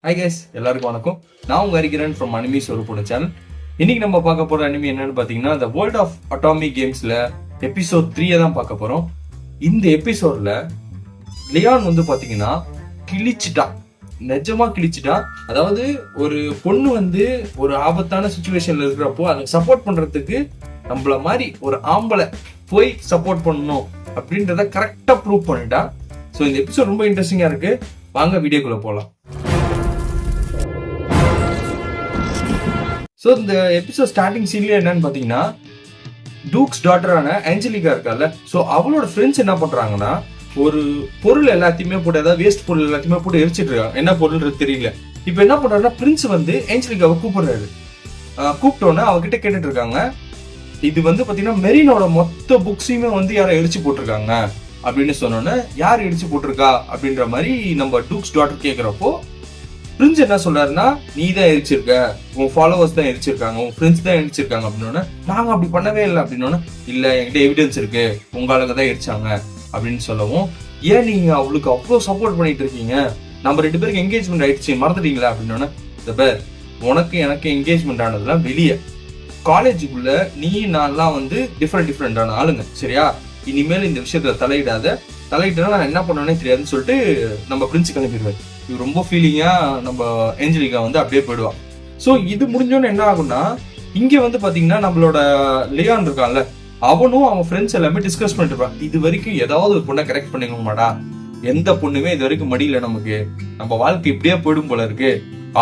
Hi guys, எல்லாருக்கும் வணக்கம். நான் உங்க ஹரிகிரன் ஃப்ரம் அனிமீஸ் ஒரு போட சேனல். இன்னைக்கு நம்ம பார்க்க போற அனிமி என்னன்னு பாத்தீங்கன்னா த வேர்ல்ட் ஆஃப் அட்டாமிக் கேம்ஸ்ல எபிசோட் 3 தான் பார்க்க போறோம். இந்த எபிசோட்ல லியான் வந்து பாத்தீங்கன்னா கிழிச்சிட்டான், நிஜமா கிழிச்சிட்டான். அதாவது ஒரு பொண்ணு வந்து ஒரு ஆபத்தான சுச்சுவேஷன்ல இருக்கிறப்போ அதை சப்போர்ட் பண்றதுக்கு நம்மள மாதிரி ஒரு ஆம்பளை போய் சப்போர்ட் பண்ணணும் அப்படின்றத கரெக்டா ப்ரூவ் பண்ணிட்டான். ஸோ இந்த எபிசோட் ரொம்ப இன்ட்ரெஸ்டிங்கா இருக்கு. வாங்க வீடியோக்குள்ள போகலாம். ஸோ இந்த எபிசோட் ஸ்டார்டிங் சீன்ல என்னன்னு பார்த்தீங்கன்னா டூக்ஸ் டாட்டரான ஏஞ்சலிகா இருக்கால, ஸோ அவளோட ஃப்ரெண்ட்ஸ் என்ன பண்றாங்கன்னா ஒரு பொருள் எல்லாத்தையுமே போட்டு, அதாவது வேஸ்ட் பொருள் எல்லாத்தையுமே போட்டு எரிச்சிட்டு இருக்காங்க. என்ன பொருள்ன்றது தெரியல. இப்போ என்ன பண்றாருன்னா பிரின்ஸ் வந்து ஏஞ்சலிகாவை கூப்பிடுறாரு. கூப்பிட்டோன்னே அவகிட்ட கேட்டுட்டு இருக்காங்க, இது வந்து பாத்தீங்கன்னா மெரினோட மொத்த புக்ஸையுமே வந்து யாரை எரிச்சு போட்டிருக்காங்க அப்படின்னு சொன்னோன்னே, யார் எரிச்சு போட்டிருக்கா அப்படின்ற மாதிரி நம்ம டூக்ஸ் டாட்டர் கேட்கிறப்போ பிரின்ஸ் என்ன சொல்றாருன்னா, நீ தான் எரிச்சிருக்க, உன் ஃபாலோவர்ஸ் தான் எரிச்சிருக்காங்க, உன் ஃப்ரெண்ட்ஸ் தான் எரிச்சிருக்காங்க அப்படின்னோடனே, நாங்க அப்படி பண்ணவே இல்லை அப்படின்னோடனே, இல்ல என்கிட்ட எவிடன்ஸ் இருக்கு, உங்களுக்கு தான் எரிச்சாங்க அப்படின்னு சொல்லவும், ஏன் நீங்க அவளுக்கு அவ்வளோ சப்போர்ட் பண்ணிட்டு இருக்கீங்க, நம்ம 2 பேருக்கு என்கேஜ்மெண்ட் ஆயிடுச்சு மறந்துட்டீங்களா அப்படின்னோடனே, இந்த பேர் உனக்கு எனக்கு என்கேஜ்மெண்ட் ஆனதுலாம் வெளியே, காலேஜுக்குள்ள நீ நான்லாம் வந்து டிஃப்ரெண்டான ஆளுங்க, சரியா? இனிமேல் இந்த விஷயத்துல தலையிட்டா நான் என்ன பண்ணுவேனே தெரியாதுன்னு சொல்லிட்டு நம்ம பிரின்ஸ் கிளம்பிடுவார். இது ரொம்ப ஃபீலிங்கா நம்ம ஏஞ்சலிகா வந்து அப்படியே போயிடுவான். ஸோ இது முடிஞ்சோன்னு என்ன ஆகும்னா, இங்க வந்து பாத்தீங்கன்னா நம்மளோட லியான் இருக்கான்ல, அவனும் அவன் ஃப்ரெண்ட்ஸ் எல்லாமே டிஸ்கஸ் பண்ணிட்டு இருப்பான். இது வரைக்கும் ஏதாவது ஒரு பொண்ணை கரெக்ட் பண்ணிக்கணுமாடா, எந்த பொண்ணுமே இது வரைக்கும் மடியில, நமக்கு நம்ம வாழ்க்கை இப்படியே போயிடும் போல இருக்கு.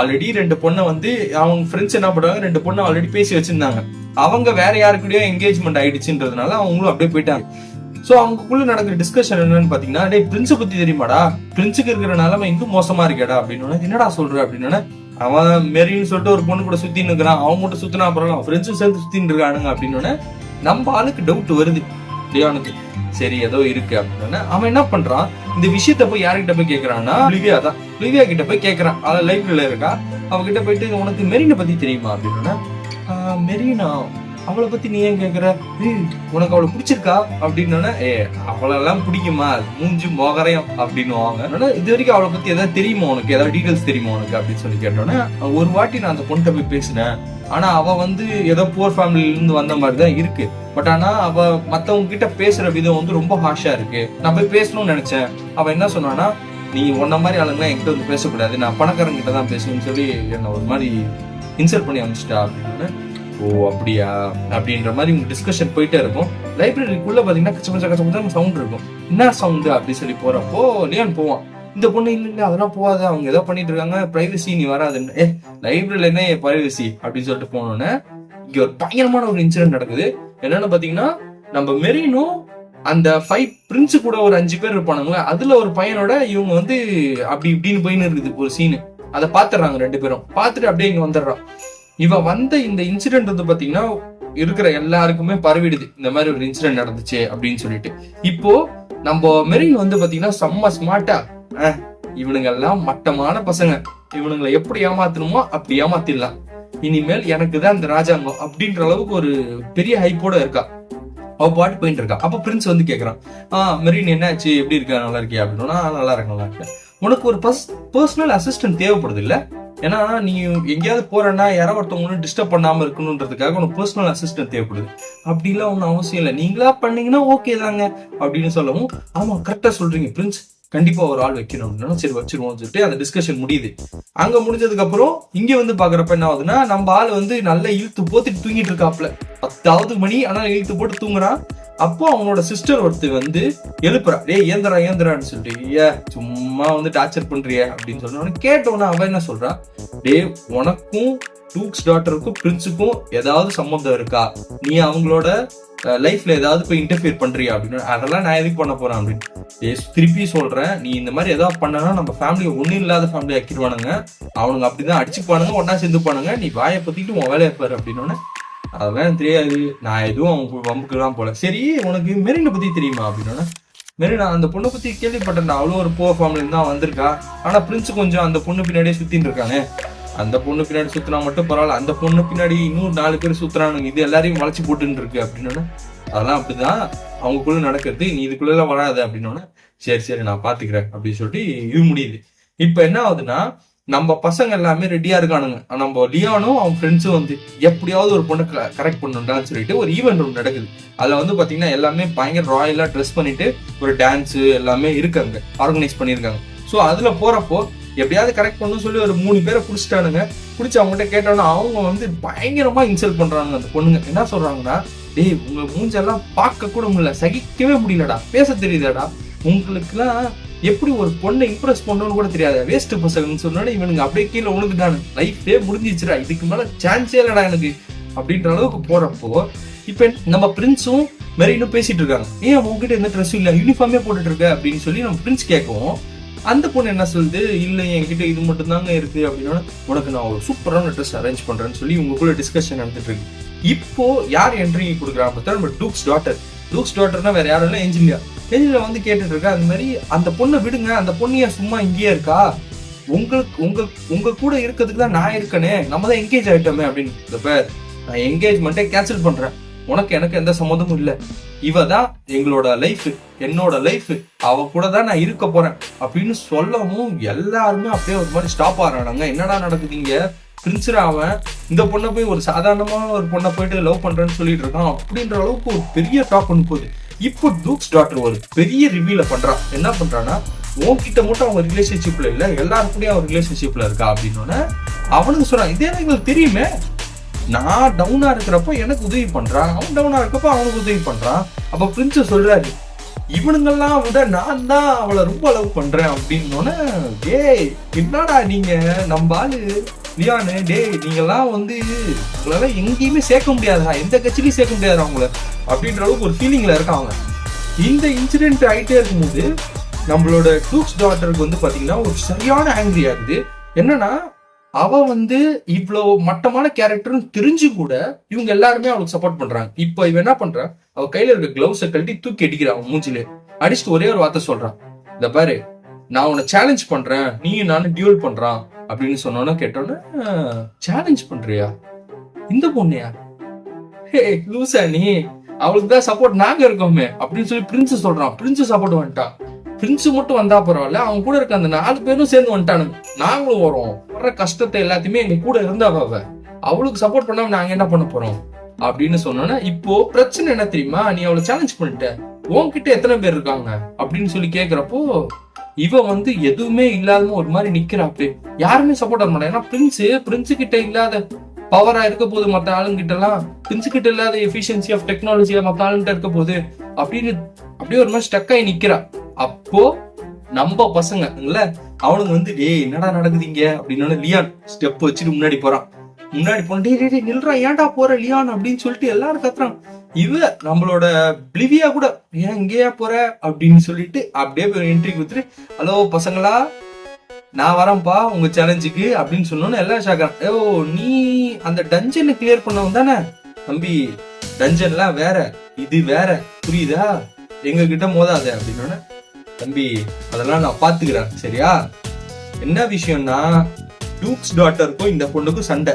ஆல்ரெடி 2 பொண்ணை வந்து அவங்க ஃப்ரெண்ட்ஸ் என்ன பண்ணுவாங்க, 2 பொண்ணை ஆல்ரெடி பேசி வச்சிருந்தாங்க, அவங்க வேற யாருக்கூடயோ என்கேஜ்மெண்ட் ஆயிடுச்சுன்றதுனால அவங்களும் அப்படியே போயிட்டாங்க. சோ அவங்களுக்குள்ள நடக்கிற டிஸ்கஷன் என்னன்னு பாத்தீங்கன்னா, டேய் பிரின்ஸ் பத்தி தெரியுமாடா, பிரின்ஸுக்கு இருக்கிற நிலைமை இன்னும் மோசமா இருக்கேடா அப்படின்னு. என்னடா சொல்ற அப்படின்னு, அவன் மெரின்னு சொல்லிட்டு ஒரு பொண்ணு கூட சுத்தின்னு இருக்கிறான், அவன் மட்டும் சுத்தினா அப்புறம் அவன் ஃப்ரெண்ட்ஸும் சேர்ந்து சுத்தின்னு இருக்கானுங்க அப்படின்னு நம்ம ஆளுக்கு டவுட் வருது லியானுக்கு. சரி ஏதோ இருக்கு அப்படின்னு அவன் என்ன பண்றான், இந்த விஷயத்த போய் யார்கிட்ட போய் கேட்கறான்னா, லிவியா கிட்ட போய் கேட்கறான். அவன் லைப்ரரியில இருக்கா, அவகிட்ட போயிட்டு உனக்கு மெரினை பத்தி தெரியுமா அப்படின்னு. மெரினா, அவளை பத்தி நீ ஏன் கேக்குற, உனக்கு அவளை பிடிச்சிருக்கா அப்படின்னு. அவளெல்லாம் பிடிக்குமா, மூஞ்சி மோகரையும் அப்படின்னு. இது வரைக்கும் அவளை பத்தி ஏதாவது தெரியுமா உனக்கு, ஏதாவது டீடைல்ஸ் தெரியுமா உனக்கு அப்படின்னு சொல்லி கேட்டோன்னே, ஒரு வாட்டி நான் அந்த பொண்ணை போய் பேசினேன், ஆனா அவ வந்து ஏதோ புவர் ஃபேமிலில இருந்து வந்த மாதிரிதான் இருக்கு, பட் ஆனா அவ மத்தவங்க கிட்ட பேசுற விதம் வந்து ரொம்ப ஹாஷா இருக்கு. நான் போய் பேசணும்னு நினைச்சேன். அவ என்ன சொன்னானா, நீ உன்ன மாதிரி ஆளுங்கலாம் என்கிட்ட வந்து பேசக்கூடாது, நான் பணக்காரங்க கிட்ட தான் பேசுவேன்னு சொல்லி என்ன ஒரு மாதிரி இன்சல்ட் பண்ணி அனுப்பிச்சிட்டா அப்படின்னு. ஓ அப்படியா அப்படின்ற மாதிரி உங்க டிஸ்கஷன் போயிட்டே இருக்கும். லைப்ரரிக்குள்ள பாத்தீங்கன்னா கச்ச சவுண்ட் இருக்கும். என்ன சவுண்டு அப்படி சொல்லி போறப்போ லியான் போவான். இந்த பொண்ணு இல்ல அதெல்லாம் போகாத, அவங்க ஏதோ பண்ணிட்டு இருக்காங்க, பிரைவசி நீ வராதுன்னு. லைப்ரரியில என்ன பிரைவசி அப்படின்னு சொல்லிட்டு போனோன்னே, இங்க ஒரு பயங்கரமான ஒரு இன்சிடென்ட் நடக்குது. என்னன்னு பாத்தீங்கன்னா, நம்ம மெரினும் அந்த 5 பிரின்ஸ் கூட ஒரு 5 பேர் இருப்பானுங்களா, அதுல ஒரு பையனோட இவங்க வந்து அப்படி இப்படின்னு போயின்னு இருக்குது ஒரு சீனு. அதை பாத்துறாங்க 2 பேரும். பாத்துட்டு அப்படியே இங்க வந்துடுறான். இவன் வந்த இந்த இன்சிடென்ட் வந்து பாத்தீங்கன்னா இருக்கிற எல்லாருக்குமே பரவிடுது, இந்த மாதிரி ஒரு இன்சிடென்ட் நடந்துச்சு அப்படின்னு சொல்லிட்டு. இப்போ நம்ம மெரின் வந்து பாத்தீங்கன்னா செம்ம ஸ்மார்ட்டா, இவனுங்க எல்லாம் மட்டமான பசங்க, இவனுங்களை எப்படி ஏமாத்தணுமோ அப்படி ஏமாத்திடலாம், இனிமேல் எனக்கு தான் இந்த ராஜாங்கம் அப்படின்ற அளவுக்கு ஒரு பெரிய ஹைப்போட இருக்கா. அவ பாட்டு போயிட்டு இருக்கா. அப்ப பிரின்ஸ் வந்து கேக்குறான், மெரின் என்னாச்சு, எப்படி இருக்கா, நல்லா இருக்கியா அப்படின்னா. நல்லா இருக்கேன். உனக்கு ஒரு பர்சனல் அசிஸ்டன்ட் தேவைப்படுது இல்ல, ஏன்னா நீ எங்கேயாவது போறேன்னா யாரோ ஒருத்தவங்க டிஸ்டர்ப் பண்ணாம இருக்கணும்ன்றதுக்காக உனக்கு பர்சனல் அசிஸ்டன்ட் தேவைப்படுது. அப்படிலாம் ஒன்னும் அவசியம் இல்லை, நீங்களா பண்ணீங்கன்னா ஓகே தாங்க அப்படின்னு சொல்லவும், ஆமா கரெக்டா சொல்றீங்க பிரின்ஸ், கண்டிப்பா ஒரு ஆள் வைக்கணும் அப்படின்னா சரி வச்சிருவோம் சொல்லிட்டு அந்த டிஸ்கஷன் முடியுது. அங்க முடிஞ்சதுக்கு அப்புறம் இங்க வந்து பாக்குறப்ப என்ன ஆகுதுன்னா, நம்ம ஆள் வந்து நல்லா இழுத்து போத்திட்டு தூங்கிட்டு இருக்காப்ல. 10வது மணி ஆனா இழுத்து போட்டு தூங்குறான். அப்போ அவனோட சிஸ்டர் ஒருத்தர் வந்து எழுப்புறா, டேய் ஏந்திரான்னு சொல்லிட்டு, சும்மா வந்து டார்ச்சர் பண்றிய அப்படின்னு சொன்ன கேட்டோன்னா அவன் என்ன சொல்றா, டே உனக்கும் டூக்ஸ் டாட்டருக்கும் பிரின்ஸுக்கும் ஏதாவது சம்பந்தம் இருக்கா, நீ அவங்களோட லைஃப்ல ஏதாவது போய் இன்டர்ஃபியர் பண்றியா அப்படின்னு. அதெல்லாம் நான் எதுக்கு பண்ண போறேன் அப்படின்னு. திருப்பி சொல்றேன், நீ இந்த மாதிரி ஏதாவது பண்ணனா நம்ம ஃபேமிலியை ஒன்னும் இல்லாத ஃபேமிலி ஆக்கிடுவானுங்க, அவனுங்க அப்படிதான் அடிச்சுப்பானுங்க, ஒன்னா சேர்ந்துப்பானுங்க, நீ வாயை பத்திட்டு உன் வேலையை பாரு அப்படின்னு. அதெல்லாம் தெரியாது, நான் எதுவும் அவங்க வம்புக்குலாம் போல. சரி உனக்கு மெரினை பத்தி தெரியுமா அப்படின்னா, மெரினா அந்த பொண்ணை பத்தி கேள்விப்பட்டேன், அவ்வளோ ஒரு புவர் ஃபேமிலி தான் வந்திருக்கா, ஆனா பிரின்ஸ் கொஞ்சம் அந்த பொண்ணு பின்னாடியே சுத்தின்னு இருக்கானே, அந்த பொண்ணு பின்னாடி சுத்தினா மட்டும் பரவாயில்ல, அந்த பொண்ணு பின்னாடி இன்னும் 4 பேர் சுத்துறானுங்க, இது எல்லாரையும் வளைச்சு போட்டுன்னு இருக்கு அப்படின்னு. அதெல்லாம் அப்படிதான் அவங்களுக்குள்ள நடக்கிறது, நீ இதுக்குள்ள எல்லாம் வராது அப்படின்னு. சரி நான் பாத்துக்கிறேன் அப்படின்னு சொல்லிட்டு இது முடியுது. இப்ப என்ன ஆகுதுன்னா, நம்ம பசங்க எல்லாமே ரெடியா இருக்கானுங்க. நம்ம லியானும் அவன் ஃப்ரெண்ட்ஸும் வந்து எப்படியாவது ஒரு பொண்ணை கரெக்ட் பண்ணணும்டான்னு சொல்லிட்டு ஒரு ஈவெண்ட் ஒன்று நடக்குது. அதுல வந்து பாத்தீங்கன்னா எல்லாமே பயங்கர ராயலா ட்ரெஸ் பண்ணிட்டு ஒரு டான்ஸ் எல்லாமே இருக்காங்க, ஆர்கனைஸ் பண்ணியிருக்காங்க. ஸோ அதுல போறப்போ எப்படியாவது கரெக்ட் பண்ணணும்னு சொல்லி ஒரு 3 பேரை பிடிச்சிட்டானுங்க. பிடிச்சி அவங்ககிட்ட கேட்டோன்னா அவங்க வந்து பயங்கரமா இன்சல்ட் பண்றாங்க. அந்த பொண்ணுங்க என்ன சொல்றாங்கன்னா, டேய் உங்க மூஞ்செல்லாம் பார்க்க கூட முடியல, சகிக்கவே முடியலடா, பேச தெரியுதாடா, உங்களுக்குலாம் எப்படி ஒரு பொண்ணை இம்ப்ரெஸ் பண்ணணும்னு கூட தெரியாது, வேஸ்ட் பசங்கன்னு சொன்னோன்னே இவனுங்க அப்படியே கீழே உனக்குதானு லைஃபே முடிஞ்சிச்சுடா, இதுக்கு மேல சான்ஸே இல்லடா எனக்கு அப்படின்ற அளவுக்கு போறப்போ இப்ப நம்ம பிரின்ஸும் மெரினும் பேசிட்டு இருக்காங்க. ஏன் உங்ககிட்ட எந்த ட்ரெஸ்ஸும் இல்ல, யூனிஃபார்மே போட்டுட்டு இருக்க அப்படின்னு சொல்லி நம்ம பிரின்ஸ் கேட்கவும் அந்த பொண்ணு என்ன சொல்லுது, இல்ல என்கிட்ட இது மட்டும் தாங்க இருக்கு அப்படின்னா, உனக்கு நான் ஒரு சூப்பரான ட்ரெஸ் அரேஞ்ச் பண்றேன்னு சொல்லி உங்களுக்குள்ள டிஸ்கஷன் நடந்துட்டு இருக்கு. இப்போ யார் என்ட்ரி கொடுக்குறாங்க பார்த்தா நம்ம டூக்ஸ் டாட்டர்னா வேற யாரும் இல்லை, ஏஞ்சலியா வந்து கேட்டுட்டு இருக்கா. அது மாதிரி அந்த பொண்ணை விடுங்க, அந்த பொண்ணையா சும்மா இங்கேயே இருக்கா, உங்க கூட இருக்கிறதுக்கு தான் நான் இருக்கனே, நம்ம தான் என்கேஜ் ஆயிட்டோமே அப்படின்னு. இந்த பேர் நான் என்கேஜ்மெண்ட்டே கேன்சல் பண்றேன், எனக்கு எந்த சம்மந்தமும் இல்லை, இவ தான் எங்களோட லைஃப், என்னோட லைஃப், அவ கூட தான் நான் இருக்க போறேன் அப்படின்னு சொல்லவும் எல்லாருமே அப்படியே ஒரு மாதிரி ஸ்டாப் ஆறானாங்க. என்னடா நடக்குதுங்க, பிரின்ஸ்ரா அவன் இந்த பொண்ணை போய் ஒரு சாதாரணமா ஒரு பொண்ணை போயிட்டு லவ் பண்றேன்னு சொல்லிட்டு இருக்கான் அப்படின்ற அளவுக்கு ஒரு பெரிய டாக் ஒன்று போகுது. இப்போ டூக்ஸ் டாட்டர் ஒரு பெரிய ரிவ்யூல பண்றான். என்ன பண்றான்னா, உன்கிட்ட மட்டும் அவங்க ரிலேஷன்ஷிப்ல இல்ல, எல்லாரும் கூட அவன் ரிலேஷன்ஷிப்ல இருக்கா அப்படின்னு அவனுக்கு சொல்றான். இதே எங்களுக்கு தெரியுமே, நான் டவுனா இருக்கிறப்ப எனக்கு உதவி பண்றான், அவன் டவுனா இருக்கப்ப அவனுக்கு உதவி பண்றான். அப்ப பிரின்ஸ் சொல்றாரு, இவனுங்கெல்லாம் விட நான் தான் அவளை ரொம்ப லவ் பண்றேன் அப்படின்னு. டேய் என்னடா நீங்க நம்ம ஆளு லியானு, டேய் நீங்கெல்லாம் வந்து உங்களால எங்கேயுமே சேர்க்க முடியாதா, எந்த கட்சியிலையும் சேர்க்க முடியாதா அவங்கள அப்படின்ற அளவுக்கு ஒரு ஃபீலிங்ல இருக்காங்க. இந்த இன்சிடென்ட் ஆகிட்டே இருக்கும்போது நம்மளோட டூக்ஸ் டாட்டருக்கு வந்து பாத்தீங்கன்னா ஒரு சரியான ஆங்கிரி ஆகுது. என்னன்னா, அவ வந்து இவ்வளவு மட்டமான கேரக்டர்னு தெரிஞ்சு கூட இவங்க எல்லாருமே அவளுக்கு சப்போர்ட் பண்றாங்க. இப்போ இவ என்ன பண்றான், அவ கையில இருக்க கிளவுஸை கழட்டி தூக்கி அடிக்கிறான் மூஞ்சிலே, அடிச்சுட்டு ஒரே ஒரு வார்த்தை சொல்றான், இந்த பாரு நான் உன்னை சேலஞ்ச் பண்றேன், நீயும் நானும் டியூல் பண்றான் அப்படின்னு சொன்னோன்னா கேட்டோன்னு, சேலஞ்ச் பண்றியா இந்த பொண்ணையா, ஹே லூசா நீ, அவளுக்கு தான் சப்போர்ட் நாங்க இருக்கோமே அப்படின்னு சொல்லி பிரின்ஸ் சொல்றான். பிரின்ஸ் சப்போர்ட் வந்துட்டான். பிரின்ஸ் மட்டும் வந்தா பரவாயில்ல, அவங்க கூட இருக்க அந்த 4 பேரும் சேர்ந்து வந்துட்டானுங்க. நாங்களும் வரோம், வர்ற கஷ்டத்தை எல்லாத்தையுமே எங்க கூட இருந்தா அவளுக்கு சப்போர்ட் பண்ணாம நாங்க என்ன பண்ண போறோம் அப்படின்னு சொன்னோன்னா, இப்போ பிரச்சனை என்ன தெரியுமா, நீ அவளை சேலஞ்ச் பண்ணிட்ட, உன்கிட்ட எத்தனை பேர் இருக்காங்க அப்படின்னு சொல்லி கேக்குறப்போ இவ வந்து எதுவுமே இல்லாத ஒரு மாதிரி நிக்கிறாப்பே, யாருமே சப்போர்ட் பண்ண மாட்டாங்க. ஏன்னா பிரின்ஸ் கிட்ட இல்லாத பவரா இருக்க போது மத்த ஆளுங்கிட்ட எல்லாம், பிரின்ஸ் கிட்ட இல்லாத எஃபிஷியன்சி ஆஃப் டெக்னாலஜியா மத்த ஆளுங்கிட்ட இருக்க போது அப்படின்னு அப்படியே ஒரு மாதிரி ஸ்டக் ஆகி நிக்கிறா. அப்போ நம்ம பசங்க அவனுக்கு வந்து டேய் என்னடா நடக்குதுங்க அப்படின்னு லியான் ஸ்டெப் வச்சுட்டு முன்னாடி போறான். முன்னாடி போன டே நில்றா, ஏன்டா போற லியான் அப்படின்னு சொல்லிட்டு எல்லாரும் கத்துறான். இவ நம்மளோட பிளிவியா கூட ஏன் இங்கேயா போற அப்படின்னு சொல்லிட்டு அப்படியே போய் என்ட்ரி கொடுத்துட்டு, ஹலோ பசங்களா நான் வரேன்ப்பா உங்க சேலஞ்சுக்கு அப்படின்னு சொன்னோன்னு எல்லாம் ஷாக்கான். ஓ நீ அந்த டஞ்சனை கிளியர் பண்ணவன் தானே தம்பி, டஞ்சன்லாம் வேற இது வேற புரியுதா, எங்க கிட்ட மோதாத அப்படின்னு. தம்பி அதெல்லாம் நான் பாத்துக்கிறேன் சரியா, என்ன விஷயம்னா டியூக்ஸ் டாட்டருக்கும் இந்த பொண்ணுக்கும் சண்டை,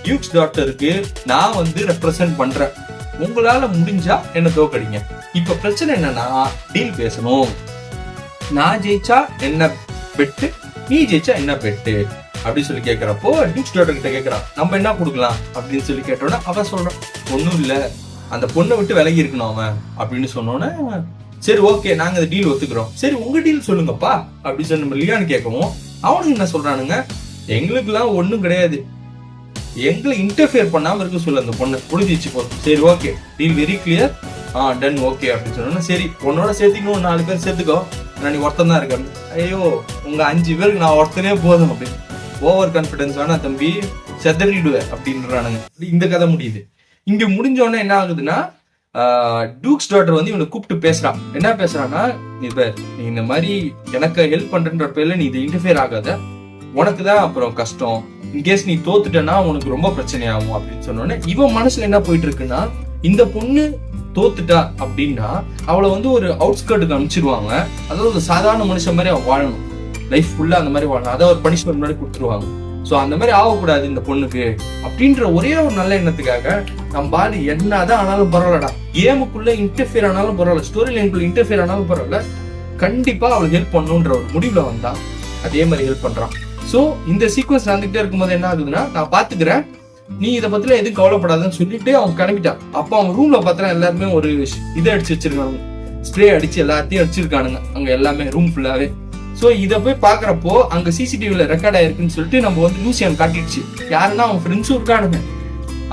டியூக்ஸ் டாட்டருக்கு நான் வந்து ரெப்ரசன்ட் பண்றேன், உங்களால முடிஞ்சா என்ன தோக்கடிங்க. இப்ப பிரச்சனை என்னன்னா டீல் பேசணும், நான் ஜெயிச்சா என்ன பெட்டு, நீ ஜெயிச்சா என்ன பெட்டு அப்படின்னு சொல்லி கேட்கிறப்போ டியூக்ஸ் டாட்டர் கிட்ட கேட்கறான், நம்ம என்ன கொடுக்கலாம் அப்படின்னு சொல்லி கேட்டோன்னா அவன் சொல்றான், ஒன்னும் இல்ல அந்த பொண்ணை விட்டு விலகி இருக்கணும் அவன் அப்படின்னு சொன்னோன்னே, சரி ஓகே நாங்க அந்த டீல் ஒத்துக்கிறோம், சரி உங்க டீல் சொல்லுங்கப்பா அப்படின்னு சொல்லி நம்ம லியான்னு கேட்கவும் அவனுக்கு என்ன சொல்றானுங்க, எங்களுக்கு எல்லாம் ஒண்ணும் கிடையாது, எங்களை இன்டர்ஃபியர் பண்ணாம இருக்க சொல்லு அந்த பொண்ணு, புரிஞ்சிச்சு போதும், சரி okay deal very clear, done okay அப்படின்னு சொன்னா, சரி உன்னோட சேர்த்திக்கணும் 4 பேர் சேர்த்துக்கோ, நான் நீ ஒருத்தன் தான் இருக்கேன், ஐயோ உங்க 5 பேருக்கு நான் ஒருத்தனே போதும் அப்படின்னு, ஓவர் கான்பிடன்ஸ் வேணா தம்பி செதறிடுவேன் அப்படின்றானுங்க. இந்த கதை முடியுது. இங்க முடிஞ்சோடனே என்ன ஆகுதுன்னா, டூக்ஸ் டாட்டர் வந்து இவனை கூப்பிட்டு பேசுறான். என்ன பேசுறான்னா, நீ இந்த மாதிரி எனக்கு ஹெல்ப் பண்றன்ற பேர்ல நீ இதை இன்டர்ஃபியர் ஆகாத, உனக்கு தான் அப்புறம் கஷ்டம், இன்கேஸ் நீ தோத்துட்டனா உனக்கு ரொம்ப பிரச்சனையாகும் அப்படின்னு சொன்னோன்னே இவன் மனசுல என்ன போயிட்டு இருக்குன்னா, இந்த பொண்ணு தோத்துட்டா அப்படின்னா அவளை வந்து ஒரு அவுட்ஸ்கர்ட்டுக்கு அனுப்பிச்சிருவாங்க, அதாவது ஒரு சாதாரண மனுஷன் மாதிரி அவ வாழணும், லைஃப் ஃபுல்லா அந்த மாதிரி வாழணும், அதாவது ஒரு பனிஷ்மெண்ட் மாதிரி கொடுத்துருவாங்க. சோ அந்த மாதிரி ஆகக்கூடாது இந்த பொண்ணுக்கு அப்படின்ற ஒரே ஒரு நல்ல எண்ணத்துக்காக நம்ம பாடி என்னதான் ஆனாலும் பரவாயில்லடா, கேமுக்குள்ள இன்டர்ஃபியர் ஆனாலும் பரவாயில்ல, ஸ்டோரி லைனுக்குள்ள இன்டர்ஃபியர் ஆனாலும் பரவாயில்ல, கண்டிப்பா அவளுக்கு ஹெல்ப் பண்ணணுன்ற ஒரு முடிவுல வந்தா அதே மாதிரி ஹெல்ப் பண்றான். சோ இந்த சீக்வன்ஸ் நடந்துகிட்டே இருக்கும்போது என்ன ஆகுதுன்னா, நான் பாத்துக்கிறேன், நீ இதை பத்தில எதுவும் கவலைப்படாதுன்னு சொல்லிட்டு அவங்க கிளம்பிட்டான். அப்ப அவங்க ரூம்ல பார்த்தா எல்லாருமே ஒரு இதை அடிச்சு வச்சிருக்காங்க, ஸ்ப்ரே அடிச்சு எல்லாத்தையும் அடிச்சிருக்கானுங்க அங்க எல்லாமே ரூம் ஃபுல்லாவே. சோ இதை போய் பாக்குறப்போ அங்க சிசிடிவில ரெக்கார்ட் ஆயிருக்குன்னு சொல்லிட்டு நம்ம வந்து லூசியான் காட்டிடுச்சு. யாருன்னா அவங்க ஃப்ரெண்ட்ஸும் இருக்கானுங்க.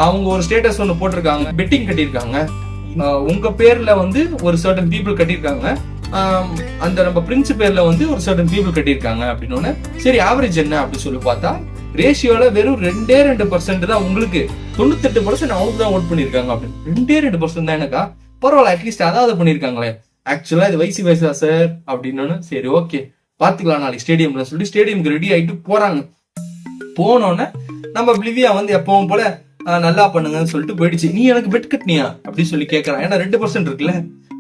அவங்க ஒரு ஸ்டேட்டஸ் ஒன்று போட்டிருக்காங்க, பெட்டிங் கட்டியிருக்காங்க, உங்க பேர்ல வந்து ஒரு சர்டன் பீப்புள் கட்டியிருக்காங்க, அந்த நம்ம பிரின்ஸ் பேர்ல வந்து ஒரு சர்டன் பீப்புள் கட்டியிருக்காங்க அப்படின்னு. சரி ஆவரேஜ் என்ன அப்படின்னு சொல்லி பார்த்தா ரேஷியோல வெறும் 2% தான் உங்களுக்கு, 98% அவங்களுக்கு தான் ஓட் பண்ணிருக்காங்க அப்படின்னு. 2% தான் எனக்கா, பரவாயில்ல அட்லீஸ்ட் அதாவது பண்ணிருக்காங்களே. ஆக்சுவலா இது வயசா சார் அப்படின்னு. சரி ஓகே பாத்துக்கலாம் நாளைக்கு ஸ்டேடியம்ல சொல்லி ஸ்டேடியம்க்கு ரெடி ஆயிட்டு போறாங்க. போனோன்னு நம்ம பிலிவியா வந்து எப்பவும் போல நல்லா பண்ணுங்கன்னு சொல்லிட்டு போயிடுச்சு. நீ எனக்கு பெட் கட்டினியா அப்படின்னு சொல்லி கேட்கறான். ஏன்னா 2% இருக்குல்ல,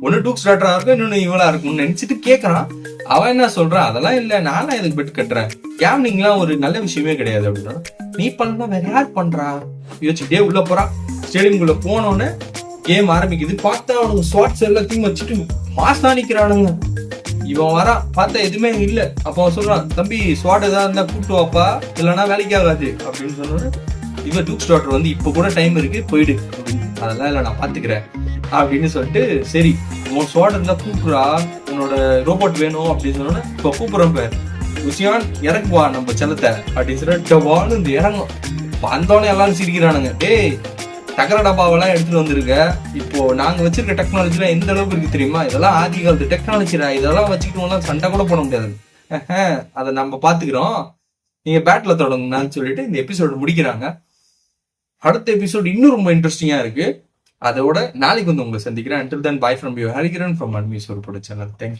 ஒன்னு டூக்ஸ் டாட்டரா இருக்கும், இன்னொன்னு இவளா இருக்கும்னு நினைச்சிட்டு கேட்கறான். அவன் என்ன சொல்றான், அதெல்லாம் இல்ல, நானும் எதுக்கு பெட் கட்டுறேன், கேம்லிங்லாம் ஒரு நல்ல விஷயமே கிடையாது அப்படின்னா. நீ பண்ணா வேற யார் பண்றா யோசிச்சுட்டே உள்ள போறான். ஸ்டேடியம்குள்ள போனோன்னு கேம் ஆரம்பிக்குது. பார்த்தா அவனுக்கு ஸ்வாட்ஸ் எல்லாத்தையும் வச்சுட்டு மாசா நிக்கிறானுங்க. இவன் வரான், பார்த்தா எதுவுமே இல்ல. அப்ப அவன் சொல்றான், தம்பி ஸ்வாட் ஏதாவது இருந்தா கூப்பிட்டு வாப்பா, இல்லைன்னா வேலைக்கு ஆகாது அப்படின்னு சொன்னோன்னு இவன் டூக்ஸ் டாட்டர் வந்து இப்ப கூட டைம் இருக்கு போயிடு அப்படின்னு. அதெல்லாம் இல்ல நான் பாத்துக்கிறேன் அப்படின்னு சொல்லிட்டு, சரி உன் ஸ்வாட் இருந்தா கூப்பிடுறா, உன்னோட ரோபோட் வேணும் அப்படின்னு சொன்னோன்னு இப்ப கூப்பிடுறோம் பேர் ருசியான் இறங்குவா நம்ம செல்லத்தை அப்படின்னு சொல்லிட்டு இந்த இறங்கும். வந்தோடனே எல்லாரும் சிரிக்கிறானுங்க. டேய் தகர டப்பாவெல்லாம் எடுத்துட்டு வந்திருக்க, இப்போ நாங்க வச்சிருக்க டெக்னாலஜிலாம் எந்த அளவுக்கு இருக்கு தெரியுமா, இதெல்லாம் ஆதி காலத்து டெக்னாலஜிடா, இதெல்லாம் வச்சுக்கிட்டு சண்டை கூட போட முடியாது, அதை நம்ம பாத்துக்கிறோம், நீங்க பேட்ல தொடங்குனான்னு சொல்லிட்டு இந்த எபிசோடு முடிக்கிறாங்க. அடுத்த எபிசோடு இன்னும் ரொம்ப இன்ட்ரெஸ்டிங்கா இருக்கு. அதோட நாளைக்கு வந்து உங்களை சந்திக்கிறேன். Until then, bye from you, Harikiran from Unmute Channel. Thank you.